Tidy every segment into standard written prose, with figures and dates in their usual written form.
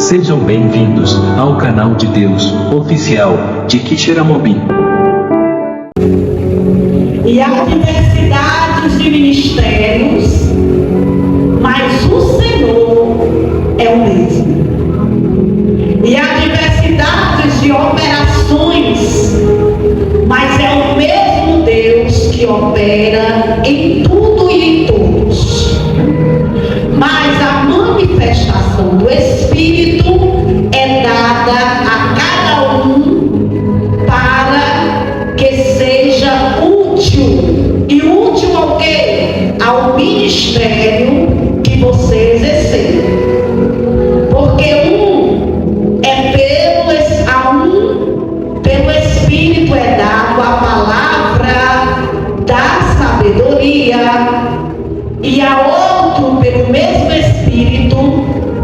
Sejam bem-vindos ao canal de Deus oficial de Quixeramobim. E há diversidades de ministérios, mas o Senhor é o mesmo. E há diversidades de operações, mas é o mesmo Deus que opera em tudo e em todos. Mas a manifestação do Espírito é dada a cada um para que seja útil. E útil ao quê? Ao ministério que você exercer. Porque pelo Espírito é dado a palavra da sabedoria, e a outro, pelo mesmo Espírito,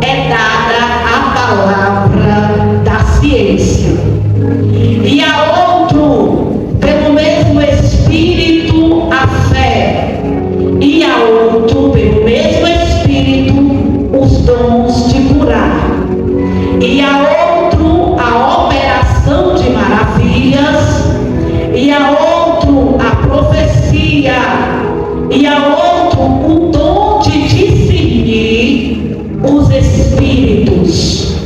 é dada a palavra da ciência. E a outro, pelo mesmo Espírito, a fé. E a outro, pelo mesmo Espírito, os dons de curar. E a outro, a operação de maravilhas. E a outro, a profecia. E a outro, o dom de discernir os espíritos.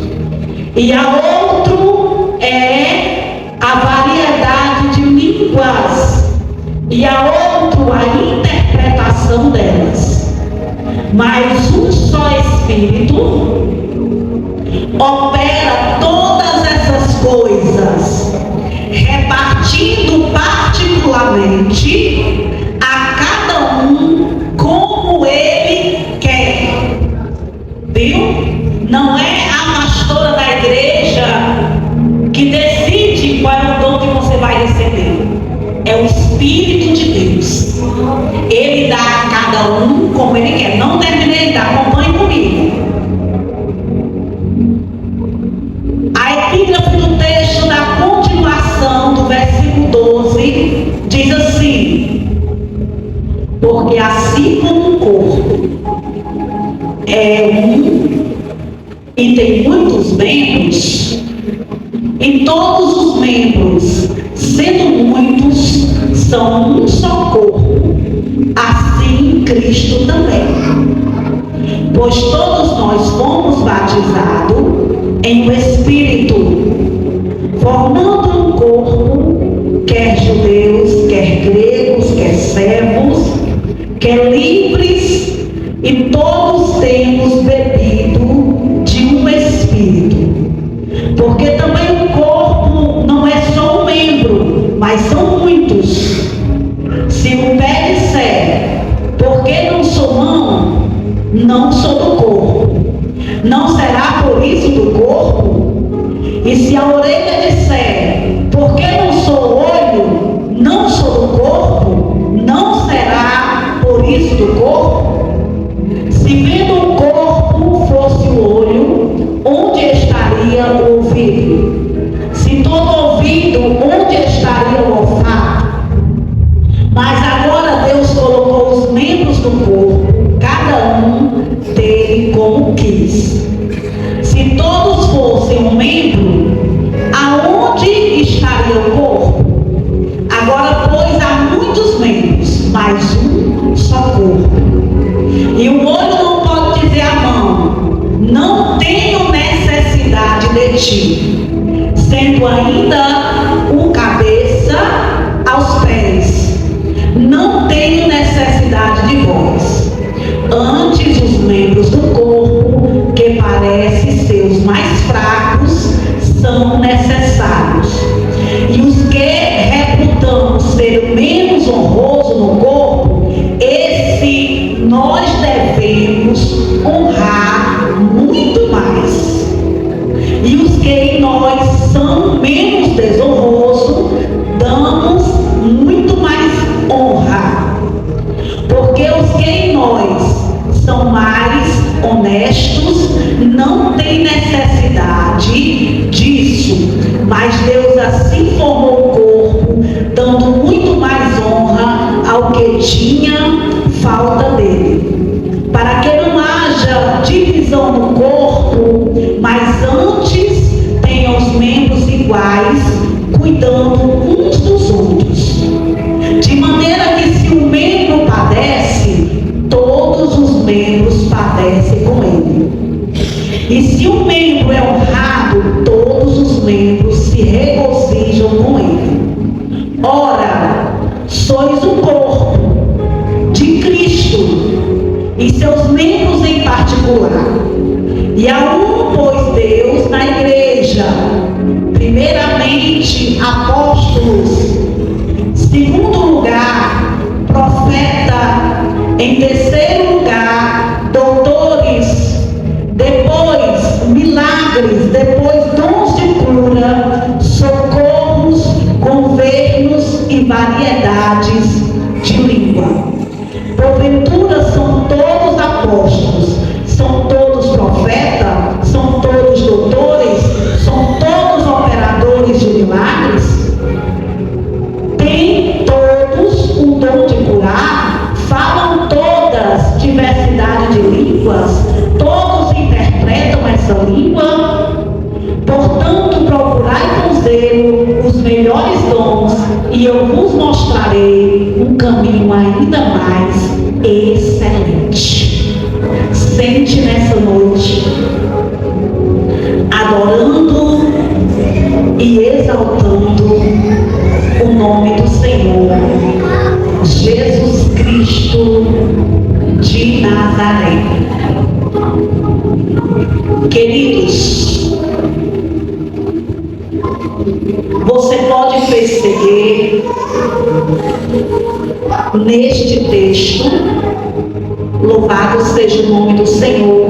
E a outro é a variedade de línguas. E a outro, a interpretação delas. Mas um só Espírito opera todas essas coisas, repartindo particularmente a cada um como ele quer. Viu? Não é a pastora da igreja que decide qual é o dom que você vai receber. É o Espírito de Deus. Ele dá a cada um como ele quer. Não terminei de dar, acompanhe comigo. A epígrafe do texto da continuação do versículo 12 diz assim: porque assim como um corpo é um e tem muitos membros, e todos os membros, sendo muitos, são um só corpo, assim Cristo também. Pois todos nós fomos batizados em um Espírito, formando um corpo, quer judeus, quer gregos, quer servos, quer livres, e todos temos bebido de um Espírito. Porque também o corpo não é só um membro, mas são muitos. Se o pé disser, porque não sou mão, não sou do corpo, não será por isso do corpo? E se a orelha disser, porque não sou olho, não sou do corpo, não será por isso do corpo? Se vendo o corpo fosse o olho, onde estaria o ouvido? Se todo ouvido, onde estaria o olfato? Mas agora Deus colocou os membros do corpo, cada um dele como quis. Se todos fossem um membro, aonde estaria o corpo? Agora, pois, há muitos membros, mas um só corpo. E o olho não pode dizer à mão, não tenho necessidade de ti, sendo ainda o cabeça aos pés, não tenho necessidade de vós. Antes, os membros do corpo, que parecem ser os mais fracos, são necessários. E os que reputamos ser o menos honroso no corpo, esse nós devemos honrar muito mais. E os que em nós são menos desonrosos, damos muito mais honra. Porque os que em nós são mais honestos, não têm necessidade disso. Mas Deus assim formou o corpo, dando muito mais honra ao que tinha falta dele. Para que não haja divisão no corpo, mas cuidando uns dos outros, de maneira que se um membro padece, todos os membros padecem com ele. E se um membro é honrado, todos os membros se regozijam com ele. Ora, sois o corpo de Cristo e seus membros em particular. E a um pôs Deus na igreja, primeiramente apóstolos, segundo lugar profeta, em terceiro lugar doutores, depois milagres, depois dons de cura, socorros, governos e variedades de língua. Porventura são todos apóstolos, são todos profetas, são todos doutores, são todos operadores de milagres? Têm todos o dom de curar? Falam todas diversidade de línguas? Todos interpretam essa língua? Portanto, procurai com zelo os melhores dons, e eu vos mostrarei um caminho ainda mais excelente. Sente nessa noite, adorando e exaltando o nome do Senhor, Jesus Cristo de Nazaré. Queridos, você pode perceber neste texto, louvado seja o nome do Senhor,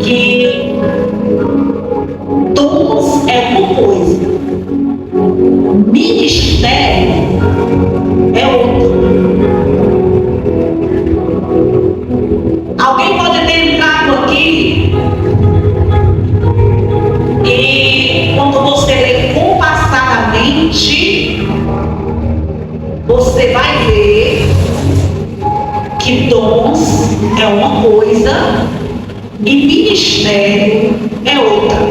que dons é uma coisa, ministério é outra. Alguém pode ter entrado aqui e quando você lê compassadamente, você vai ver que dons é uma coisa e ministério é outra.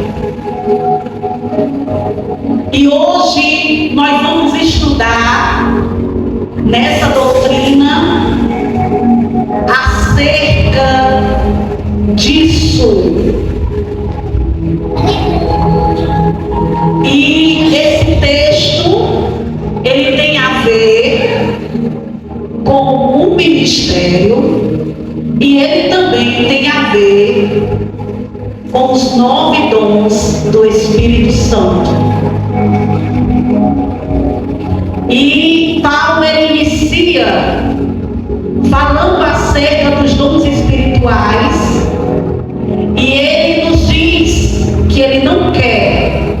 E hoje nós vamos estudar nessa doutrina acerca disso. E esse texto, ele tem a ver com o ministério e ele também tem a ver com os 9 dons do Espírito Santo. E Paulo, ele inicia falando acerca dos dons espirituais, e ele nos diz que ele não quer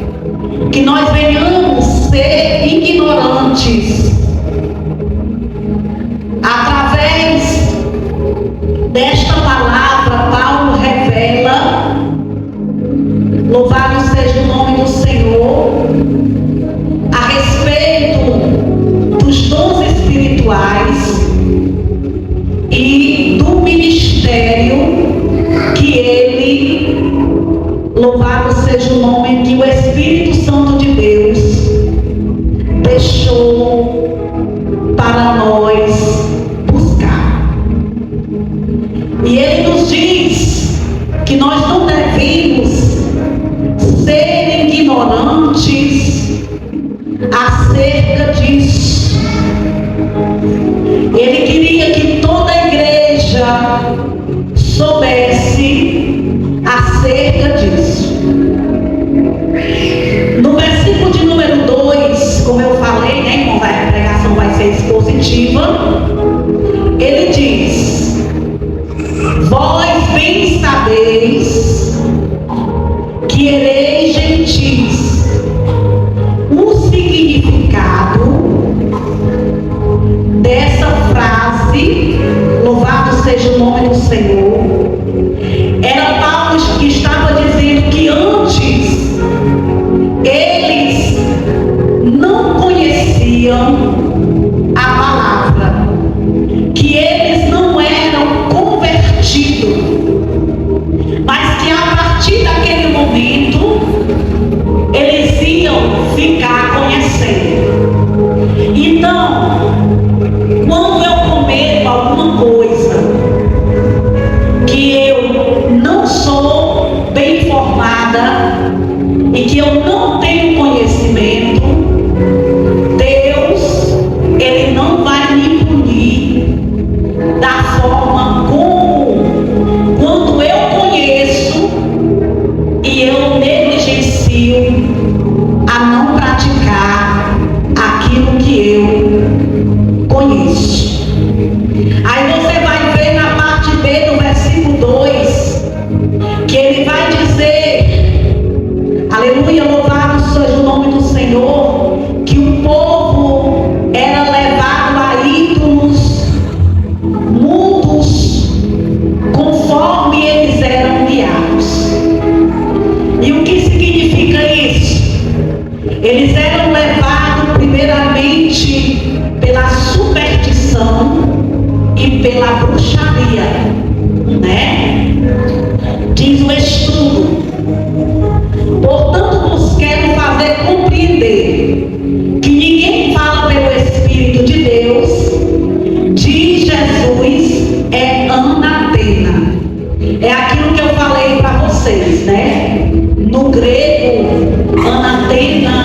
que nós venhamos ser ignorantes. Através desta palavra, Paulo revela, louvado seja o nome do Senhor, a respeito dos dons espirituais e do ministério que ele, louvado seja o nome, que o Espírito Santo de Deus deixou para nós buscar. E ele nos diz que nós não devemos ser ignorantes acerca disso. Ele queria que toda a igreja soubesse acerca disso. No versículo de número 2, como eu falei, né, irmãos, a pregação vai ser expositiva. Ele diz: vós bem sabeis que ereis gentis. O significado ele vai dizer, aleluia, louvado seja o nome do Senhor, que o povo era levado a ídolos mudos, conforme eles eram guiados. E o que significa isso? Eles eram levados primeiramente pela superstição e pela bruxaria, né? Diz o estudo. Portanto, vos quero fazer compreender que ninguém fala pelo Espírito de Deus, de Jesus é anatema. É aquilo que eu falei para vocês, né? No grego, anatema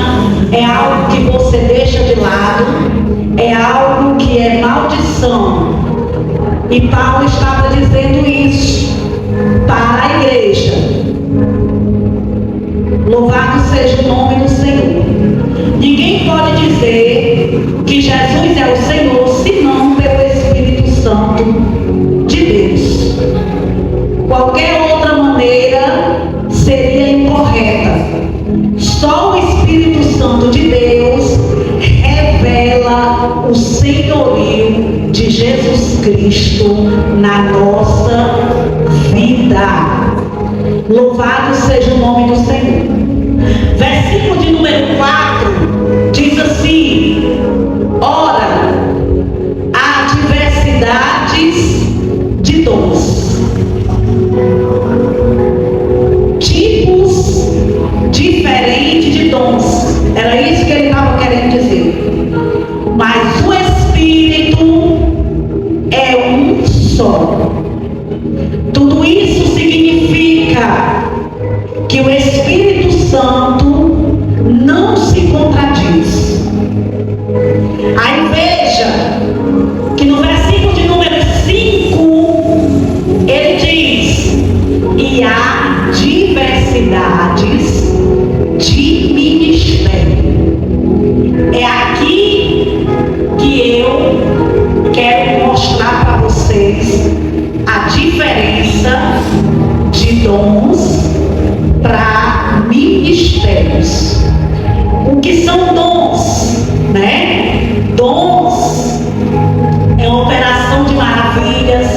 é algo que você deixa de lado, é algo que é maldição. E Paulo estava dizendo isso para a igreja. Louvado seja o nome do Senhor. Ninguém pode dizer que Jesus é o Senhor senão pelo Espírito Santo de Deus. Qualquer outra maneira seria incorreta. Só o Espírito Santo de Deus revela o senhorio de Jesus Cristo na nossa vida. Louvado seja o nome do Senhor. Versículo de número 4 diz assim: ora, há diversidades de dons, tipos diferentes de dons. Era isso que ele estava querendo dizer. Mas o Espírito é um só. Tudo isso significa que o Espírito Santo não se contradiz. Aí veja que no versículo de número 5 ele diz: e há diversidades de ministério. É aqui que eu quero mostrar para vocês a diferença de dons para ministérios. O que são dons, né? Dons é uma operação de maravilhas,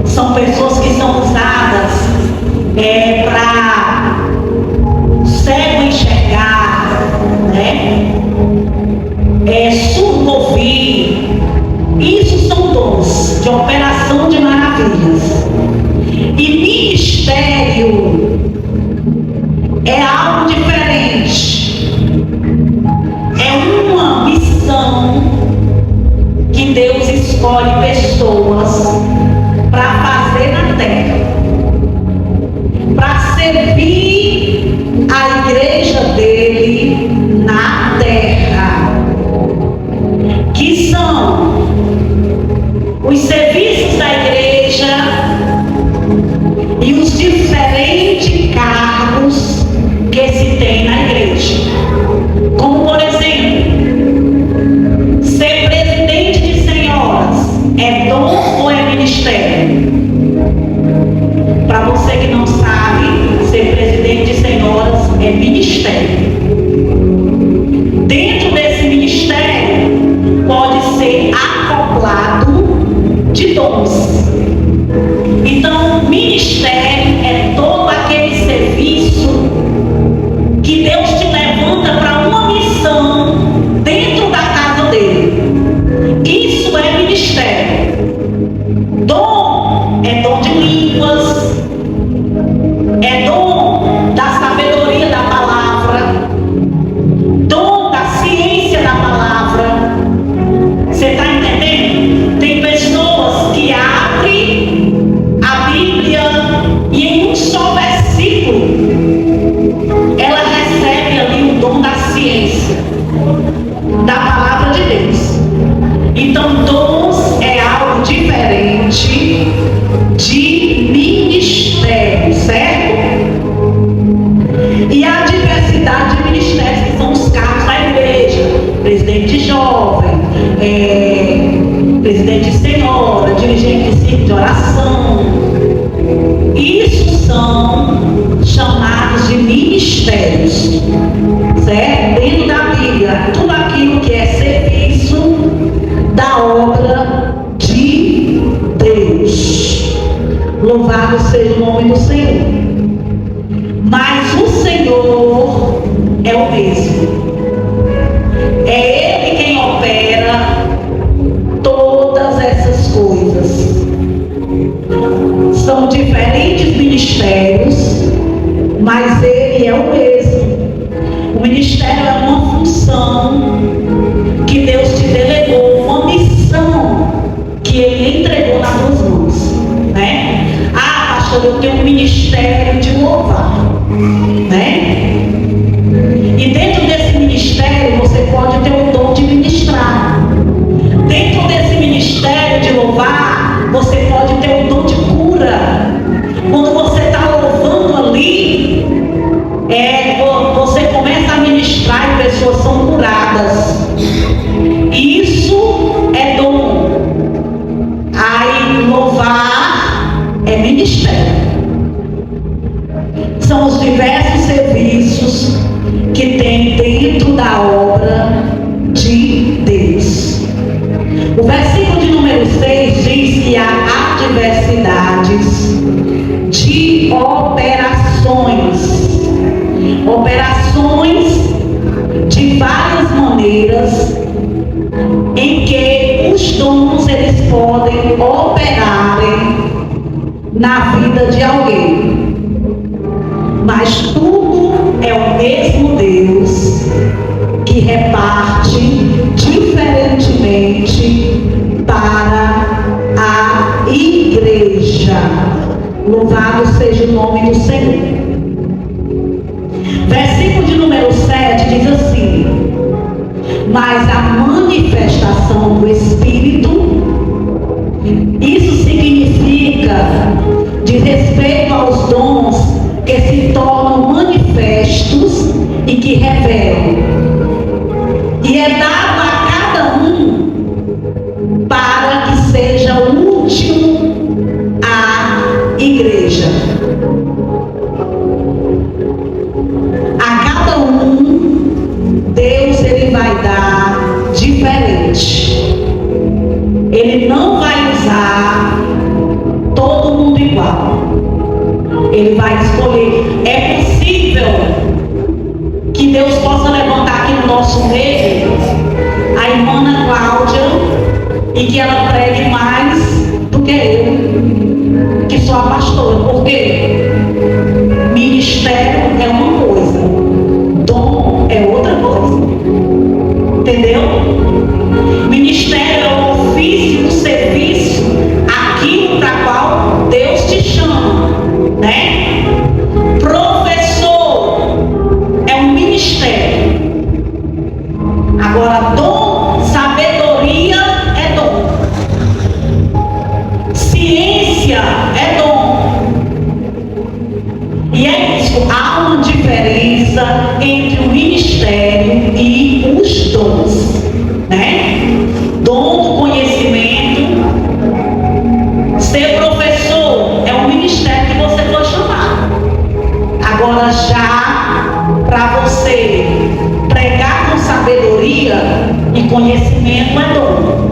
são pessoas que são usadas para cego enxergar, né? Surdo ouvir. Isso são dons de operação de maravilhas. E ministério é algo diferente. É uma missão que Deus escolhe pessoas para fazer na terra, para servir a igreja dele na terra, que são os serviços da igreja e os diferentes cargos que se tem na igreja. Como, por exemplo, ser presidente de senhoras é dom ou é ministério? Para você que não sabe, ser presidente de senhoras é ministério. Dentro desse ministério pode ser acoplado de dons. Então, ministério é todo aquele serviço que Deus te levanta para uma missão dentro da casa dele. Isso é ministério. Dom é dom de línguas, é dom da sabedoria da palavra, dom da ciência da palavra. Você está entendendo? Tem pessoas que abrem a Bíblia e em um só versículo ela recebe ali o dom da ciência, da palavra de Deus. Então, dons é algo diferente de ministério, certo? E a diversidade de ministérios, que são os cargos da igreja: presidente de jovem, presidente de senhora, dirigente de círculo de oração. Isso são é o mesmo. É Ele quem opera todas essas coisas. São diferentes ministérios, mas Ele é o mesmo. O ministério é uma função que Deus te delegou, uma missão que Ele entregou nas tuas mãos, né? Ah, pastor, eu tenho um ministério de louvar, né? E dentro desse ministério você pode ter o dom de ministrar. Dentro desse ministério de louvar, você pode ter o dom de cura. Quando você está louvando ali, você começa a ministrar e pessoas são curadas. Isso é dom. Aí louvar é ministério. São os diversos serviços que tem dentro da obra de Deus. O versículo de número 6 diz que há adversidades de operações de várias maneiras em que os dons eles podem operarem na vida de alguém. Mas tudo é o mesmo Deus que reparte diferentemente para a igreja. Louvado seja o nome do Senhor. Versículo de número 7 diz assim: mas a manifestação do Espírito, isso significa diz respeito aos dons que se tornam manifestos e que revelam. E é dado a cada um para que seja útil à igreja. A cada um, Deus ele vai dar diferente. Ele não vai usar todo mundo igual. Ele vai escolher. É possível que Deus possa levantar aqui no nosso meio a irmã Ana Cláudia e que ela pregue mais do que eu, que sou a pastora. Por quê? Ministério é uma coisa, dom é outra coisa. Entendeu? Ministério é o ofício, o serviço, aquilo para qual Deus te chama, né? Professor é um ministério. Agora, dom, sabedoria é dom. Ciência é dom. E é isso, há uma diferença entre o ministério e os dons, né? Dom do conhecimento. Ser professor é um ministério que você foi chamado. Agora já para você pregar com sabedoria e conhecimento é dom.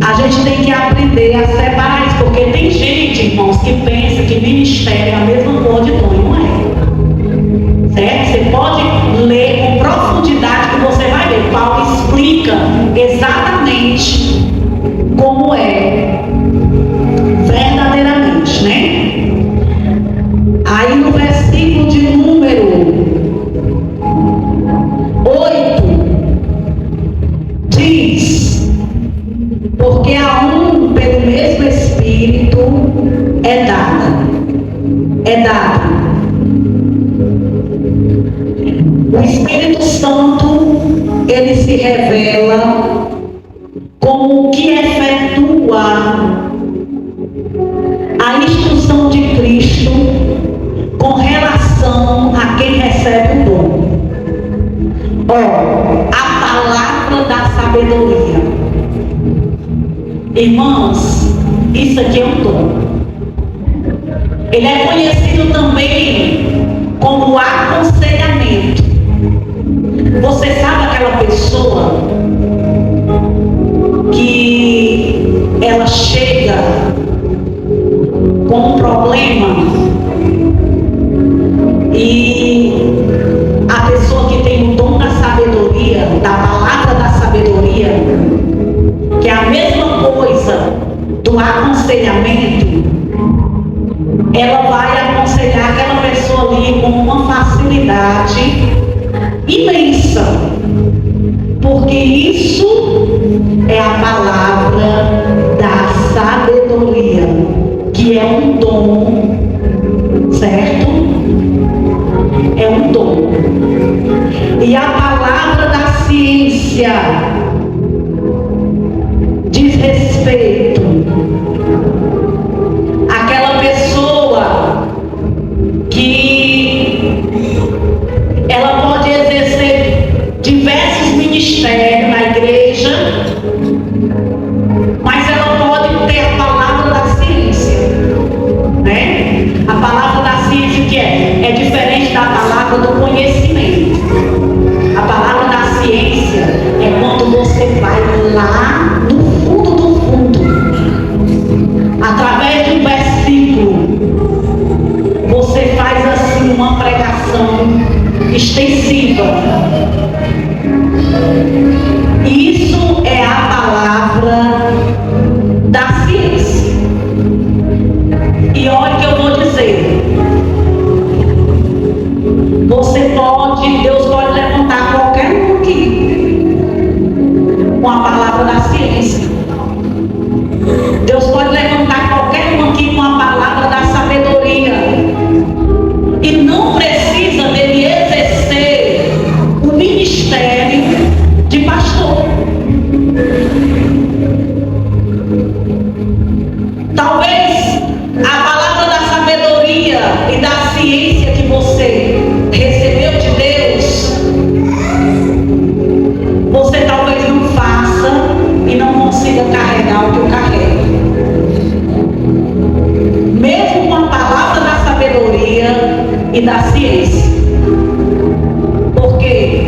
A gente tem que aprender a separar isso, porque tem gente, irmãos, que pensa que ministério é a mesma coisa de dom, não é? Certo? Você pode ler com profundidade que você vai ver. Paulo explica exatamente como é verdadeiramente, né? Aí no versículo de número 8 diz: porque a um pelo mesmo Espírito é dado. O Espírito Santo, ele se revela como o que efetua a instrução de Cristo com relação a quem recebe o dom. A palavra da sabedoria. Irmãos, isso aqui é um dom. Ele é conhecido também como aconselhamento. Você sabe aquela pessoa que ela chega com um problema e momento, ela vai aconselhar aquela pessoa ali com uma facilidade imensa, porque isso é a palavra da sabedoria, que é um dom, certo? É um dom. E a palavra da ciência diz respeito àquela pessoa que ela pode exercer diversos ministérios na igreja, mas ela pode ter a palavra da ciência, né? A palavra da ciência que é diferente da palavra do conhecimento. A palavra da ciência é quando você vai lá no fundo do fundo, através de um versículo, você faz assim uma pregação extensiva. Isso é a palavra da ciência. E olha o que eu vou dizer. Deus pode levantar qualquer um aqui com a palavra da ciência. Deus pode levantar qualquer um aqui com a palavra da sabedoria. E não precisa dele exercer o ministério de pastor. Talvez a palavra da sabedoria e da ciência que você recebeu de Deus, você talvez não faça e não consiga carregar o que eu carrego. Mesmo com a palavra da sabedoria e da ciência. Porque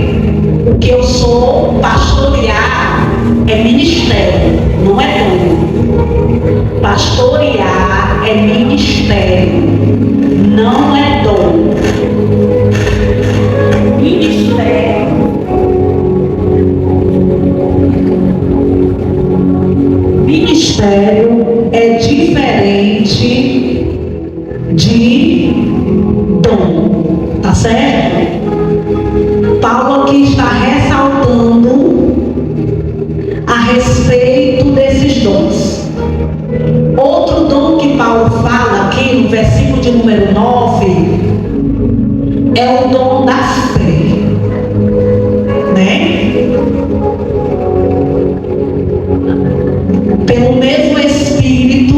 o que eu sou, pastorear, é ministério, não é dom. Pastorear é ministério, não é dom. Ministério é diferente de dom, tá certo? Paulo aqui está ressaltando a respeito desses dons. Outro dom que Paulo fala aqui no versículo de número 9 é o dom da fé, né? Pelo mesmo Espírito,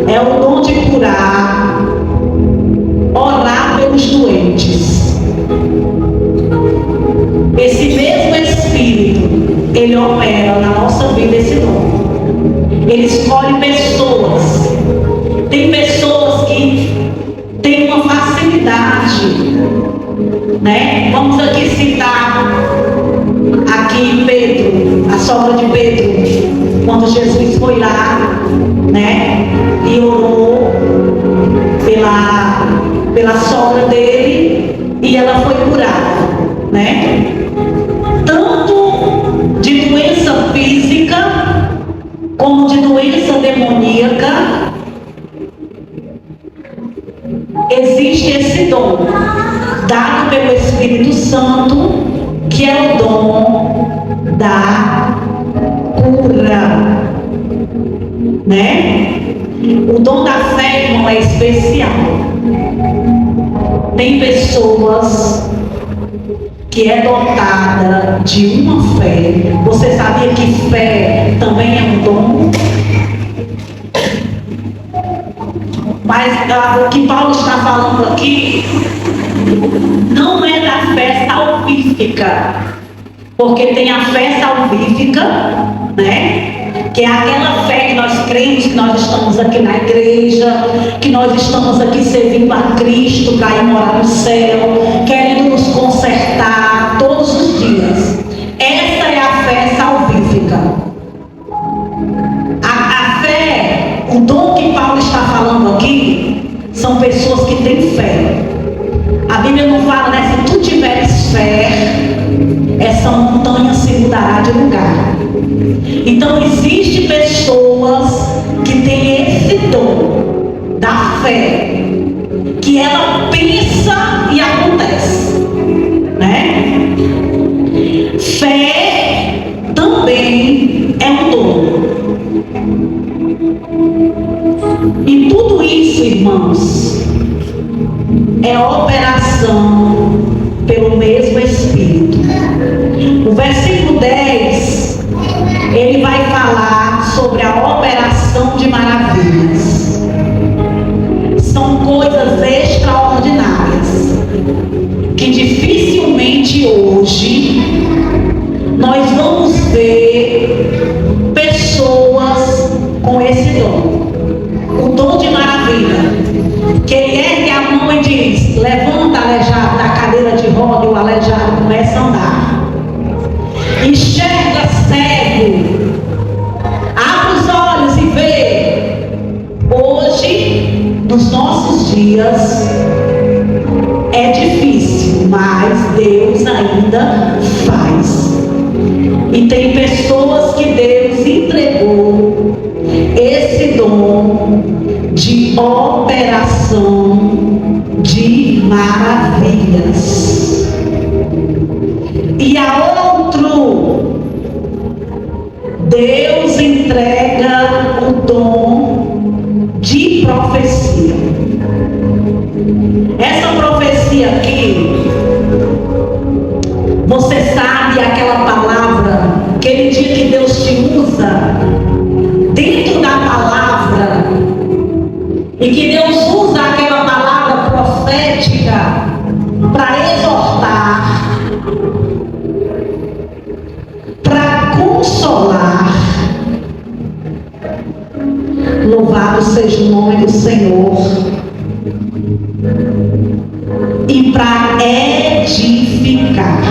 é o dom de curar, orar pelos doentes. Esse mesmo Espírito, ele opera na nossa vida esse dom. Ele escolhe pessoas. Tem pessoas que têm uma facilidade, né? Vamos aqui citar aqui Pedro, a sogra de Pedro, quando Jesus foi lá, né? E orou pela sogra dele e ela foi curada, né? Tanto de doença física como de doença demoníaca, existe esse dom dado pelo Espírito Santo, que é o dom da cura, né? O dom da fé, irmão, é especial. Tem pessoas que é dotada de uma fé. Você sabia que fé também é um dom? Mas o que Paulo está falando aqui não é da fé salvífica, porque tem a fé salvífica, né? Que é aquela fé que nós cremos que nós estamos aqui na igreja, que nós estamos aqui servindo a Cristo para ir morar no céu, querendo nos consertar todos os dias. Essa é a fé salvífica. A fé, o dom que Paulo está falando aqui, são pessoas que têm fé. A Bíblia não fala, né? Se tu tiveres fé essa montanha se mudará de lugar. Então existem pessoas que têm esse dom da fé, que ela pensa e acontece, né? Fé também é um dom. E tudo isso, irmãos, é operação pelo mesmo Espírito. O versículo 10, ele vai falar sobre a operação de maravilhas. São coisas extraordinárias que dificilmente hoje nós vamos ver pessoas com esse dom. O dom de maravilha, que ele ergue a mão e diz: levanta aleijado da cadeira de roda, e o aleijado começa a andar. Enxerga cego, abre os olhos e vê. Hoje, nos nossos dias, é difícil, mas Deus ainda faz. E tem pessoas que Deus entregou esse dom de operação de maravilhas. E a outro, Deus entrega o dom de profecia. Essa profecia aqui, você sabe aquela palavra, aquele dia que Deus te usa dentro da palavra, e que Deus usa aquela palavra profética para exortar, para consolar. Louvado seja o nome do Senhor. E para edificar.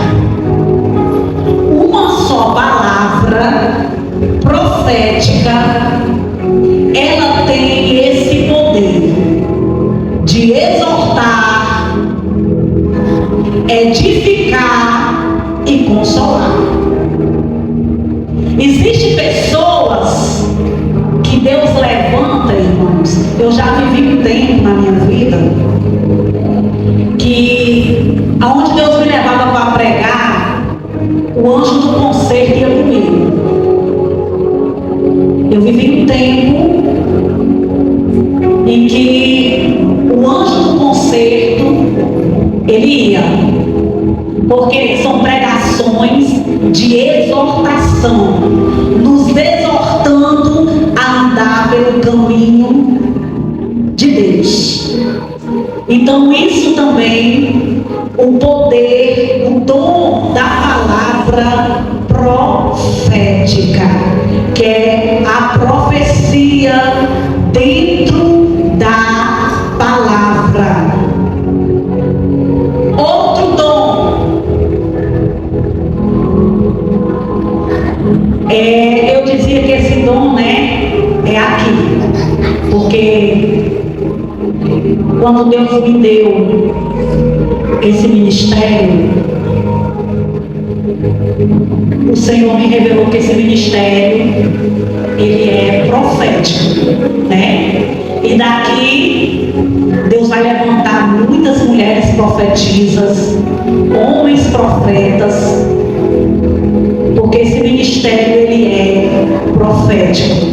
Uma só palavra profética, ela tem esse poder de exortar, edificar e consolar. Existem pessoas que Deus levanta, irmãos. Eu já vivi um tempo na minha vida que aonde Deus me levava para pregar, o anjo do concerto ia comigo. Eu vivi um tempo em que o anjo do concerto, ele ia, porque são pregações de exortação, nos exortando a andar pelo caminho de Deus. Então isso também, o poder, o dom da palavra profética, que é a profecia dentro da palavra. Outro dom, eu dizia que esse dom, né, é aqui, porque quando Deus me deu esse ministério, o Senhor me revelou que esse ministério, ele é profético, né? E daqui Deus vai levantar muitas mulheres profetisas, homens profetas, porque esse ministério, ele é profético.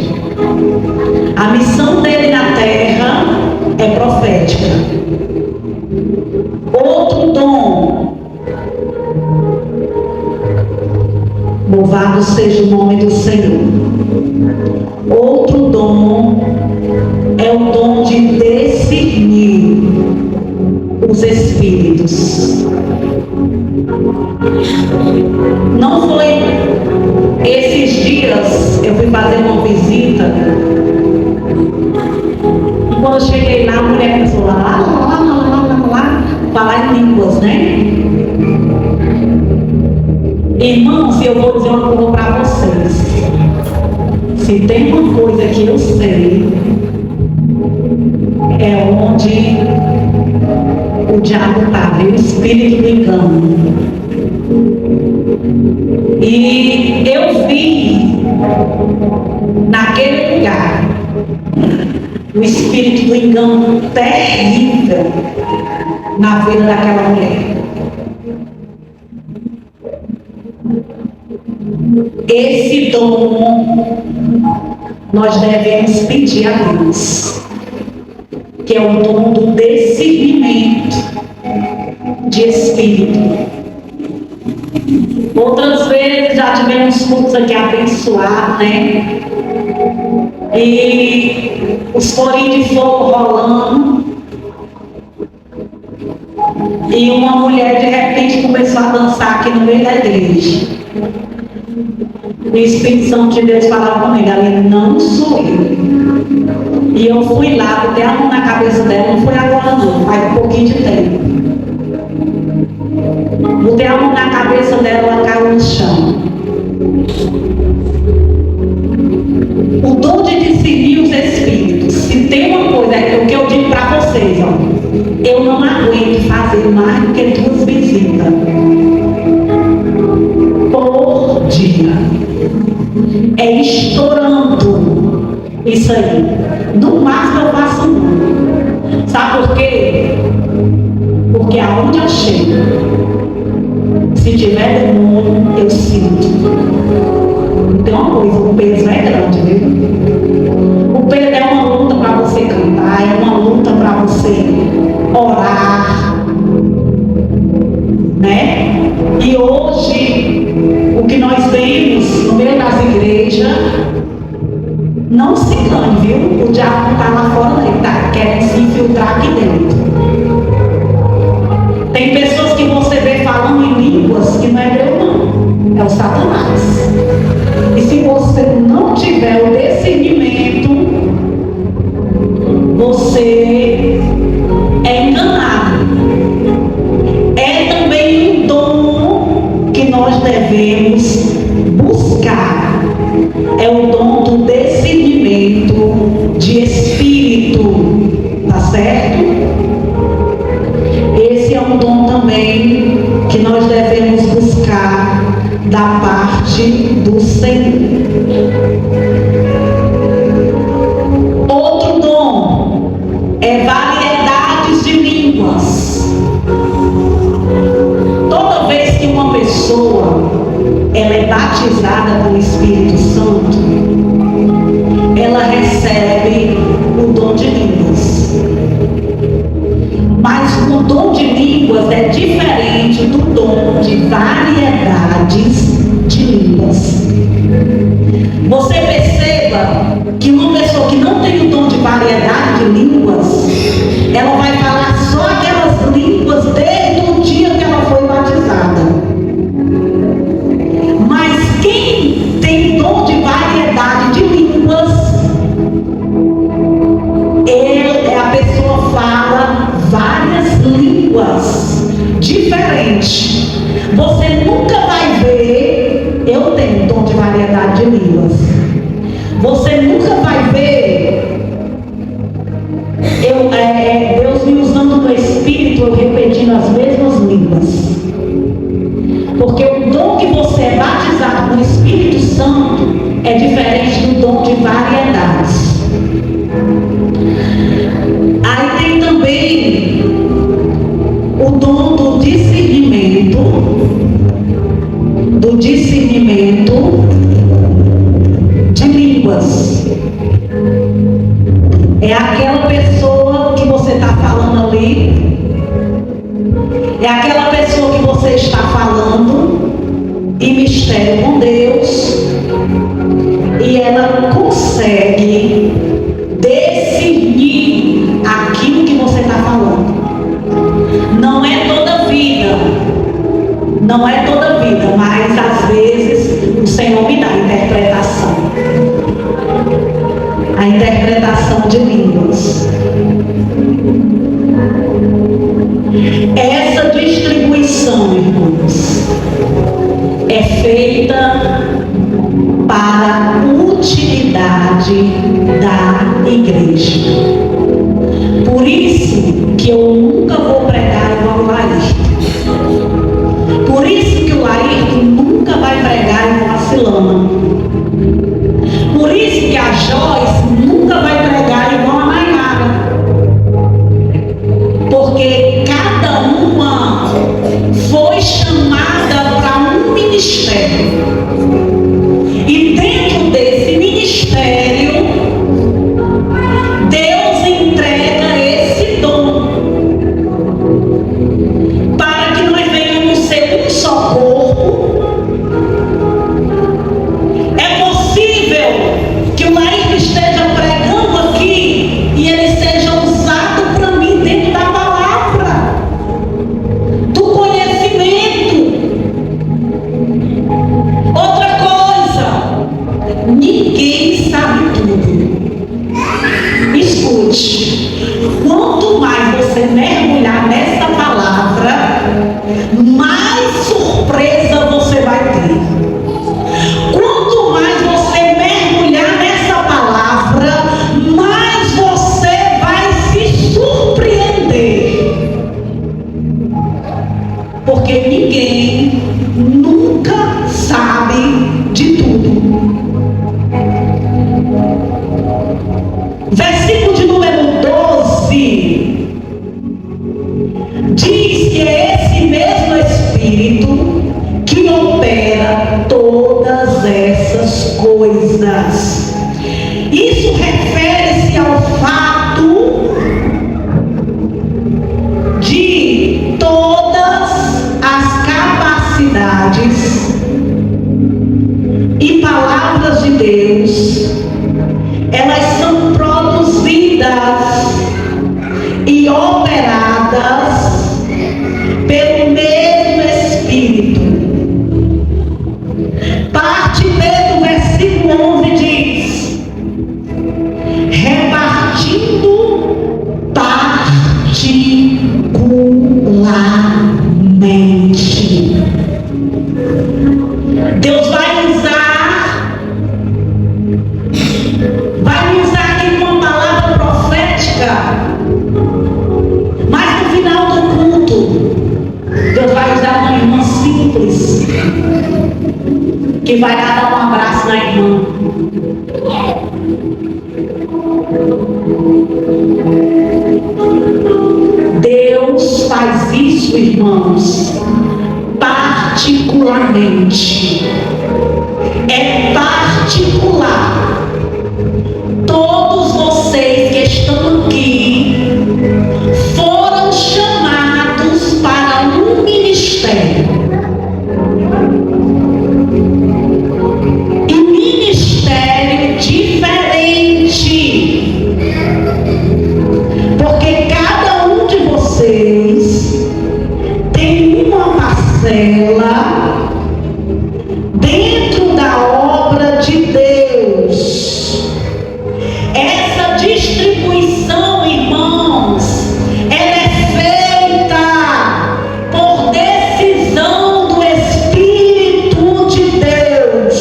A missão dele na terra é profética. Outro dom, louvado seja o nome do Senhor. Outro dom é o dom de discernir os espíritos. Não foi esses dias, eu fui fazer uma visita, e quando eu cheguei lá, a mulher começou lá, falar em línguas, né? Irmãos, eu vou dizer uma coisa para vocês. Se tem uma coisa que eu sei, é onde o diabo está, o espírito do engano. E eu vi naquele lugar o espírito do engano terrível na vida daquela mulher. Esse dom nós devemos pedir a Deus, que é o dom do discernimento de espírito. Outras vezes já tivemos cultos aqui abençoados, né? E os corinhos de fogo rolando. E uma mulher de repente começou a dançar aqui no meio da igreja. O Espírito Santo de Deus falava comigo, ali não sou eu. E eu fui lá, botei a mão na cabeça dela, não foi agora não, faz um pouquinho de tempo. Botei a mão na cabeça dela, ela caiu no chão. O dom de discernir os espíritos. Se tem uma coisa, é o que eu digo para vocês, ó, eu não aguento fazer mais do que 2 visitas por dia. É estourando isso aí. No máximo eu faço 1. Sabe por quê? Porque aonde eu chego, se tiver demônio, eu sinto. Tem uma coisa, o peso é grande, viu? O peso é uma luta para você cantar, é uma luta para você orar, né? E hoje, o que nós vemos no meio das igrejas, não se engane, viu? O diabo não está lá fora, ele está querendo se infiltrar aqui dentro. Tem pessoas que você vê falando em línguas que não é hebreu, não. É o Satanás. E se você não tiver o discernimento, você é enganado. É também um dom que nós devemos buscar. É o dom do discernimento de espírito. Tá certo? Esse é um dom também que nós devemos buscar da parte do Senhor. Outro dom é variedades de línguas. Toda vez que uma pessoa ela é batizada com o Espírito Santo, ela recebe o dom de línguas. Mas o dom de línguas é diferente do dom de variedades de línguas. Você perceba que uma pessoa que não tem o dom de variedade de línguas, ela vai falar só aquelas línguas desde o dia que ela foi batizada. Mas quem tem dom de variedade de línguas, a pessoa fala várias línguas diferentes. Você nunca vai ver, eu tenho dom de variedade de línguas. Você nunca vai ver Deus me usando no Espírito, eu repetindo as mesmas línguas. Porque o dom que você é batizado no Espírito Santo é diferente do dom de variedades. Aí tem também o dom do discernimento de línguas. É aquela pessoa que você está falando ali, é aquela pessoa que você está falando em mistério com Deus, e ela consegue discernir aquilo que você está falando. Não é toda vida, mas às vezes o Senhor me dá a interpretação de línguas. Essa distribuição, irmãos, é feita para utilidade da igreja. Por isso que eu nunca vou pregar igual o Laírton. Por isso que o Laírton nunca vai pregar igual você mergulhar nessa palavra, mais surpresa você vai ter. Quanto mais você mergulhar nessa palavra, mais você vai se surpreender. Porque ninguém nunca sabe de tudo. Versículo de número 12 diz que é esse mesmo Espírito que opera todas essas coisas. Isso refere-se ao fato de todas as capacidades e palavras de Deus, elas são produzidas e operadas pelo mesmo Espírito. Parte B do versículo 11 diz: repartindo particularmente. Deus vai me usar aqui uma palavra profética, mas no final do culto Deus vai usar uma irmã simples que vai lá dar um abraço na irmã. Deus faz isso, irmãos, particularmente. É particular. Todos vocês que estão aqui foram chamados para um ministério. E ministério diferente. Porque cada um de vocês tem uma parcela dentro da obra de Deus. Essa distribuição, irmãos, ela é feita por decisão do Espírito de Deus.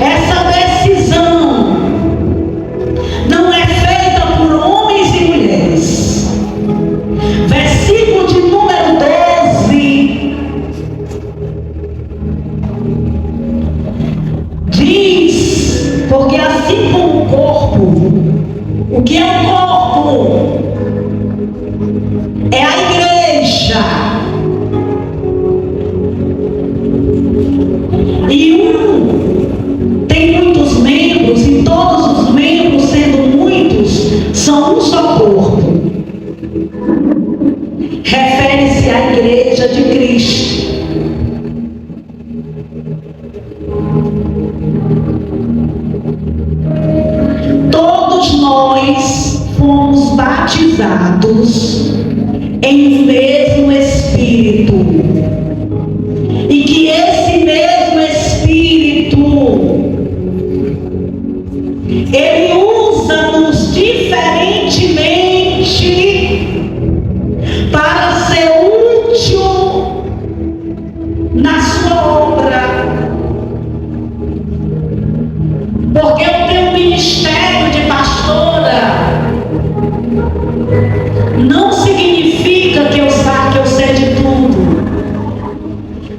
Essa decisão não é feita por homens e mulheres. Versículo de número 12 diz: porque assim como o corpo, o que é o corpo? É a igreja. E tem muitos membros, e todos os membros, sendo muitos, são um só corpo. Refere-se à igreja de Cristo. Todos nós fomos batizados em um mesmo Espírito. E que esse mesmo Espírito, ele usa-nos diferentemente para ser útil na sua obra. Porque eu tenho um ministério de pastora, não significa que eu sei de tudo.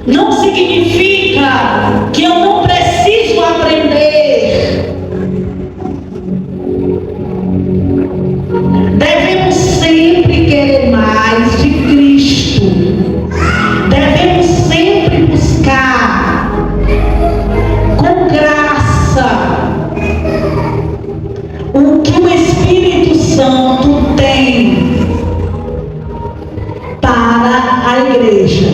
Não significa que eu não preciso aprender. Devemos sempre querer mais de Cristo. Devemos sempre buscar com graça o que o Espírito Santo tem para a igreja.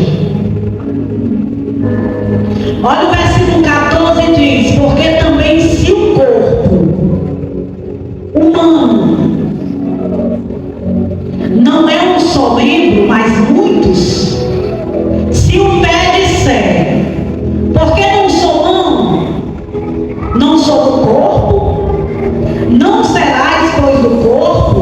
Olha o versículo 14 diz: porque também se o corpo humano não é um só membro, mas muitos, se o pé disser, porque não sou mão, não sou do corpo, não serás, pois, do corpo,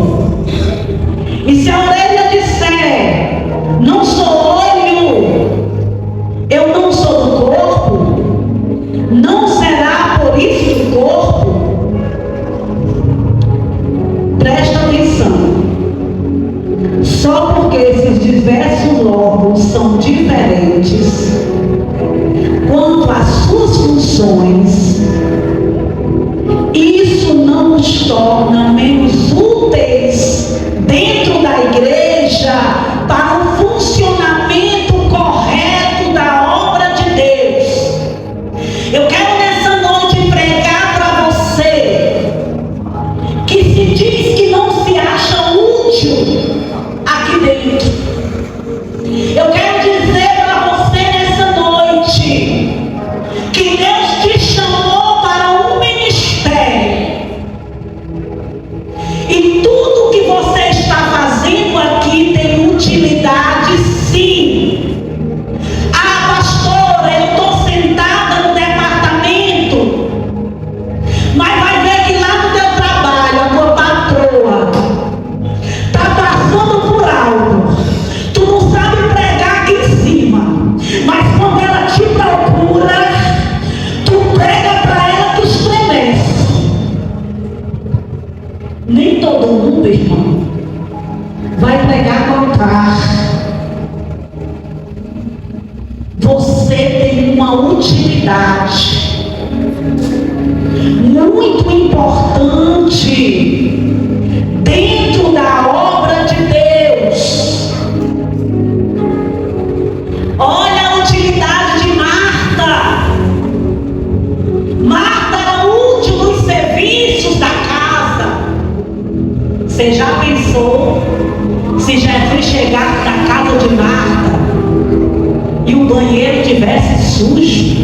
diversos órgãos são diferentes quanto às suas funções, isso não nos torna menos úteis dentro da igreja para o funcionamento correto da obra de Deus. Eu quero nessa noite pregar para você que se diz que não se acha útil aqui dentro. Eu quero dizer para você nessa noite que Deus te chamou para um ministério. E tudo que você está fazendo aqui tem utilidade, sim. Ah, pastora, eu estou sentada no departamento, mas vai ver que lá no teu trabalho a tua patroa está passando por algo. Tu não sabe pregar aqui em cima, mas quando ela te procura, tu prega para ela que estremece. Nem todo mundo, irmão, vai pregar com altar. Você tem uma utilidade muito importante dentro da obra de Deus. Olha a utilidade de Marta. Marta era útil nos serviços da casa. Você já pensou se Jesus chegasse na casa de Marta e o banheiro tivesse sujo?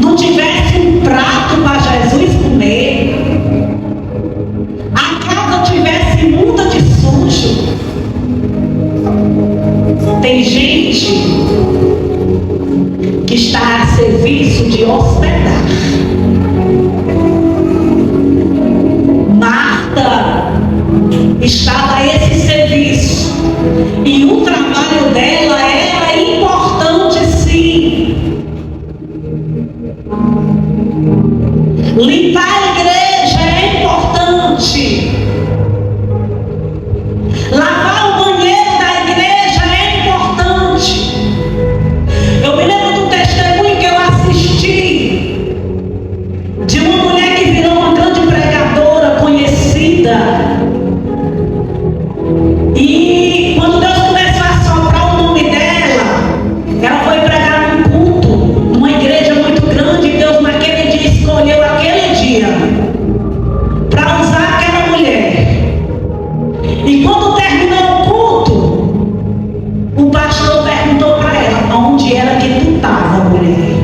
Não tivesse um prato para Jesus comer? A casa tivesse imunda de sujo? Tem gente que está a serviço de hospedar. Marta estava a esse serviço e o trabalho dela era importante, sim. Limpar a igreja é importante. Lavar o banheiro da igreja é importante. Eu me lembro do testemunho que eu assisti de uma mulher que virou uma grande pregadora conhecida. E quando Deus começou a soprar o nome dela, ela foi pregar num culto, numa igreja muito grande, e Deus naquele dia escolheu aquele dia para usar aquela mulher. E quando terminou o culto, o pastor perguntou para ela: onde era que tu estava, mulher?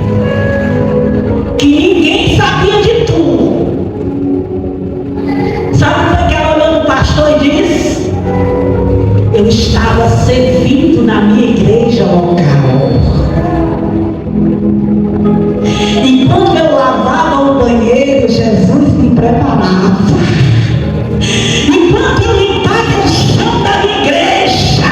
Que ninguém sabia de tu. Sabe o que ela olhou no pastor e disse? Eu estava servindo na minha igreja local. Enquanto eu lavava o banheiro, Jesus me preparava. Enquanto eu limpava o chão da minha igreja,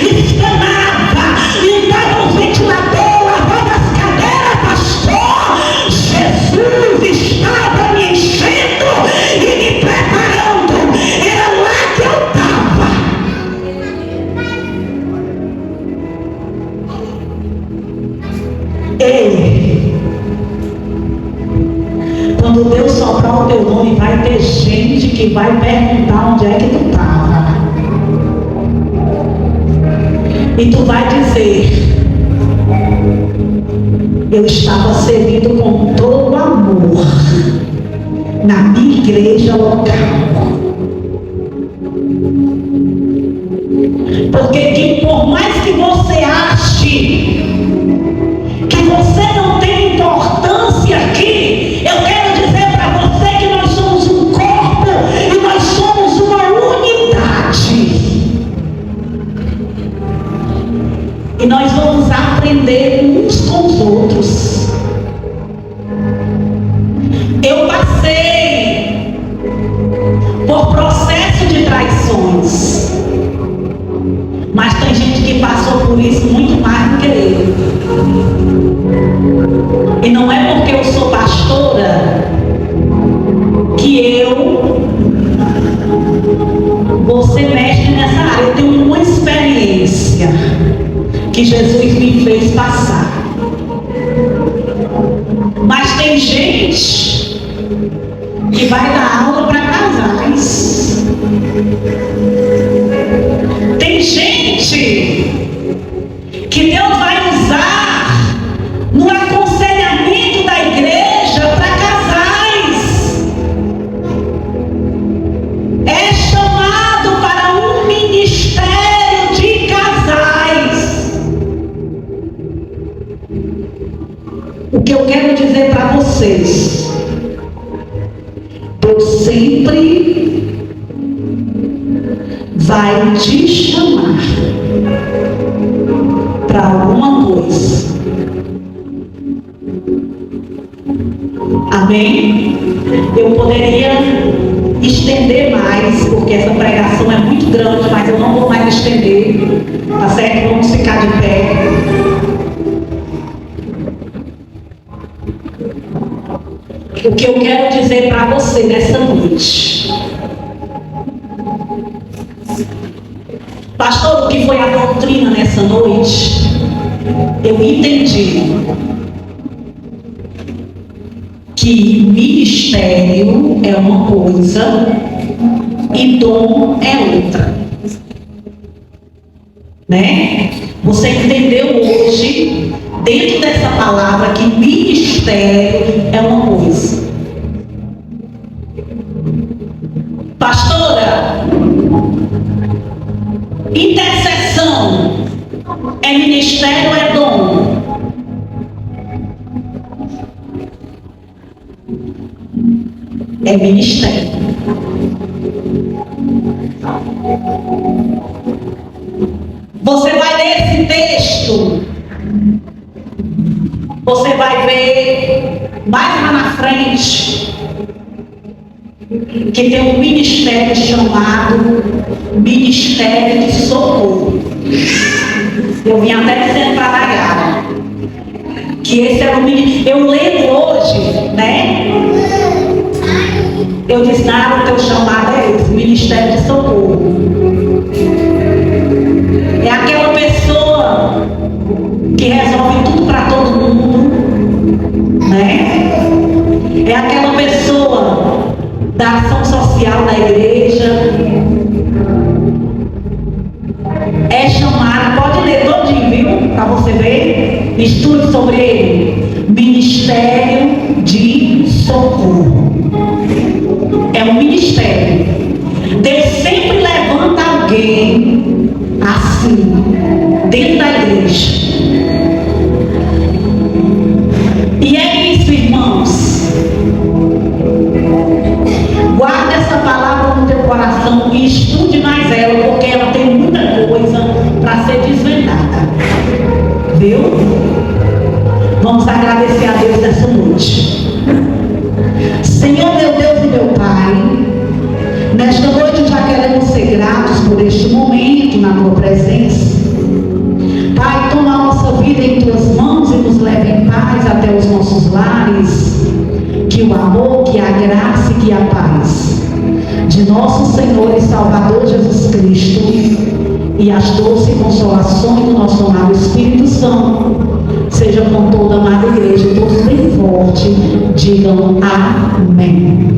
escanava, limpava o ventilador, lavava as cadeiras, pastor, Jesus estava me enchendo e me preparando. Era lá que eu estava. Ei, quando Deus soprar o teu nome, vai ter gente que vai perguntar onde é que tu estava. E tu vai dizer: eu estava servindo com todo amor na minha igreja local. Porque por mais que você ache que você não tem importância aqui, eu quero dizer para você que nós somos um corpo e nós somos uma unidade. E nós vamos aprender uns com os outros. Eu passei por processo de traições, mas tem gente que passou por isso muito mais do que eu. E não é porque eu sou pastora que eu vou ser mestre nessa área. Eu tenho uma experiência que Jesus me fez passar. Mas tem gente que vai dar aula para casais. Tem gente que Deus vai usar no aconselhamento da igreja para casais. É chamado para um ministério de casais. O que eu quero dizer para vocês, Deus sempre vai te chamar para alguma coisa. Amém? Eu poderia estender mais, porque essa pregação é muito grande, mas eu não vou mais estender, tá certo? Vamos ficar de pé. O que eu quero dizer para você nessa noite, pastor, o que foi a doutrina nessa noite? Eu entendi que ministério é uma coisa e dom é outra, né? Você entendeu hoje, dentro dessa palavra, que ministério é uma coisa. Pastora, intercessão é ministério ou é dom? É ministério. Você vai ler esse texto, você vai ver mais lá na frente que tem um ministério chamado Ministério de Socorro. Eu vim até dizendo para a Nayara que esse era o ministério. Eu lembro hoje, né? Eu disse, o teu chamado é esse, Ministério de Socorro. É aquela pessoa que resolve tudo para todo mundo, né? É aquela pessoa da ação social da igreja. É chamado, pode ler todinho, viu? Para você ver, estude sobre ele. Ministério de Socorro. É um ministério. Deus sempre levanta alguém assim, dentro da igreja. E é isso, irmãos. Guarda essa palavra no teu coração e estude mais ela, porque ela tem muita coisa para ser desvendada. Viu? Vamos agradecer a Deus nessa noite. Senhor, meu Deus e meu Pai, nesta noite já queremos ser gratos por este momento na tua presença. Pai, toma a nossa vida em tuas mãos e nos leve em paz até os nossos lares. Que o amor, que a graça e que a paz de nosso Senhor e Salvador Jesus Cristo e as doces consolações do nosso amado Espírito Santo seja com toda a amada igreja, todos bem forte, digam amém.